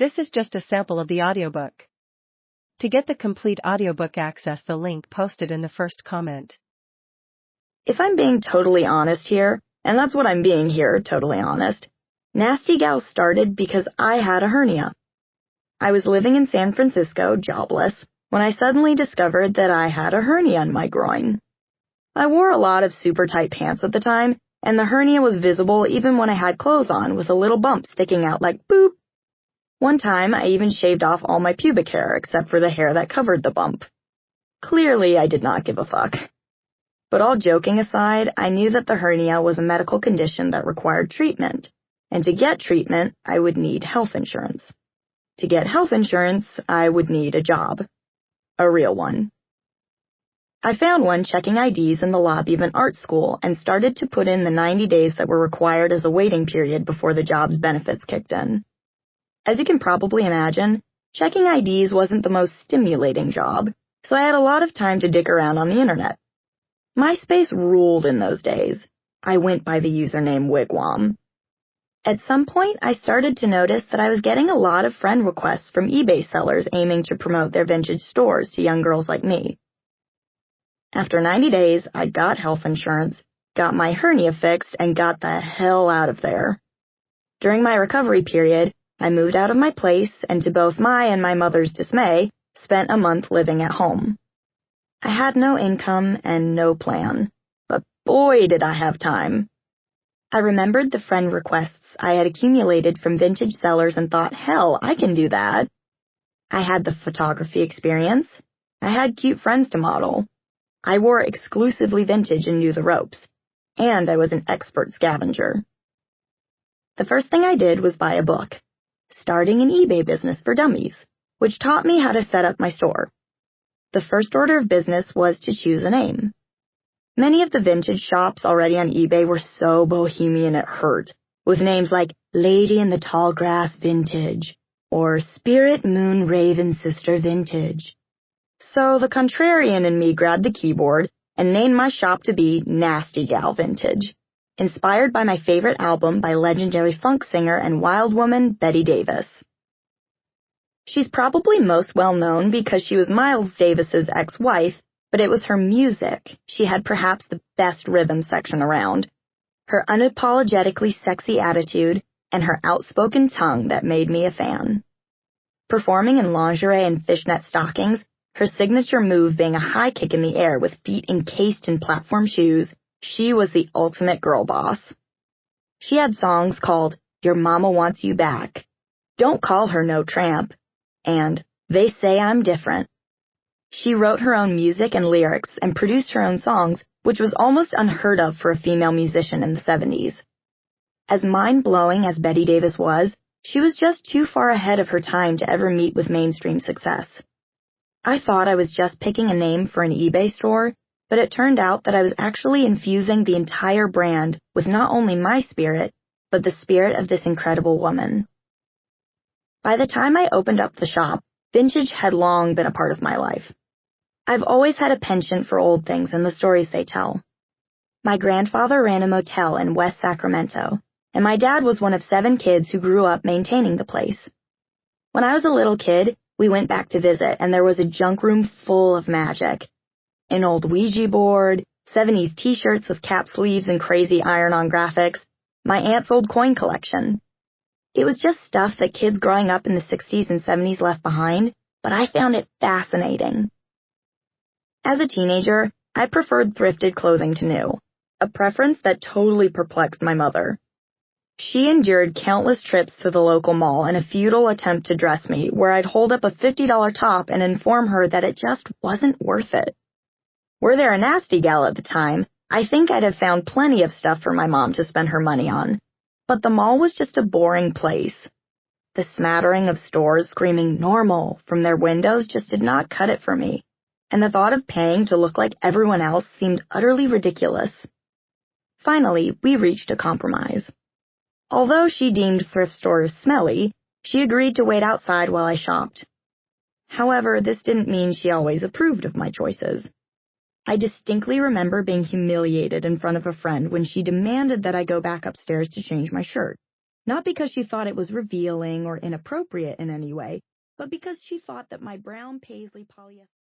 This is just a sample of the audiobook. To get the complete audiobook, access the link posted in the first comment. If I'm being totally honest here, and that's what I'm being here, totally honest, Nasty Gal started because I had a hernia. I was living in San Francisco, jobless, when I suddenly discovered that I had a hernia in my groin. I wore a lot of super tight pants at the time, and the hernia was visible even when I had clothes on, with a little bump sticking out like boop. One time, I even shaved off all my pubic hair except for the hair that covered the bump. Clearly, I did not give a fuck. But all joking aside, I knew that the hernia was a medical condition that required treatment, and to get treatment, I would need health insurance. To get health insurance, I would need a job. A real one. I found one checking IDs in the lobby of an art school and started to put in the 90 days that were required as a waiting period before the job's benefits kicked in. As you can probably imagine, checking IDs wasn't the most stimulating job, so I had a lot of time to dick around on the internet. MySpace ruled in those days. I went by the username Wigwam. At some point, I started to notice that I was getting a lot of friend requests from eBay sellers aiming to promote their vintage stores to young girls like me. After 90 days, I got health insurance, got my hernia fixed, and got the hell out of there. During my recovery period, I moved out of my place and, to both my and my mother's dismay, spent a month living at home. I had no income and no plan, but boy did I have time. I remembered the friend requests I had accumulated from vintage sellers and thought, hell, I can do that. I had the photography experience. I had cute friends to model. I wore exclusively vintage and knew the ropes, and I was an expert scavenger. The first thing I did was buy a book, Starting an eBay Business for Dummies, which taught me how to set up my store. The first order of business was to choose a name. Many of the vintage shops already on eBay were so bohemian it hurt, with names like Lady in the Tall Grass Vintage or Spirit Moon Raven Sister Vintage. So the contrarian in me grabbed the keyboard and named my shop to be Nasty Gal Vintage, inspired by my favorite album by legendary funk singer and wild woman Betty Davis. She's probably most well known because she was Miles Davis's ex-wife, but it was her music. She had perhaps the best rhythm section around. Her unapologetically sexy attitude and her outspoken tongue that made me a fan. Performing in lingerie and fishnet stockings, her signature move being a high kick in the air with feet encased in platform shoes, she was the ultimate girl boss. She had songs called Your Mama Wants You Back, Don't Call Her No Tramp, and They Say I'm Different. She wrote her own music and lyrics and produced her own songs, which was almost unheard of for a female musician in the 70s. As mind-blowing as Betty Davis was, she was just too far ahead of her time to ever meet with mainstream success. I thought I was just picking a name for an eBay store, but it turned out that I was actually infusing the entire brand with not only my spirit, but the spirit of this incredible woman. By the time I opened up the shop, vintage had long been a part of my life. I've always had a penchant for old things and the stories they tell. My grandfather ran a motel in West Sacramento, and my dad was one of 7 kids who grew up maintaining the place. When I was a little kid, we went back to visit, and there was a junk room full of magic. An old Ouija board, 70s t-shirts with cap sleeves and crazy iron-on graphics, my aunt's old coin collection. It was just stuff that kids growing up in the 60s and 70s left behind, but I found it fascinating. As a teenager, I preferred thrifted clothing to new, a preference that totally perplexed my mother. She endured countless trips to the local mall in a futile attempt to dress me, where I'd hold up a $50 top and inform her that it just wasn't worth it. Were there a nasty gal at the time, I think I'd have found plenty of stuff for my mom to spend her money on. But the mall was just a boring place. The smattering of stores screaming normal from their windows just did not cut it for me, and the thought of paying to look like everyone else seemed utterly ridiculous. Finally, we reached a compromise. Although she deemed thrift stores smelly, she agreed to wait outside while I shopped. However, this didn't mean she always approved of my choices. I distinctly remember being humiliated in front of a friend when she demanded that I go back upstairs to change my shirt. Not because she thought it was revealing or inappropriate in any way, but because she thought that my brown paisley polyester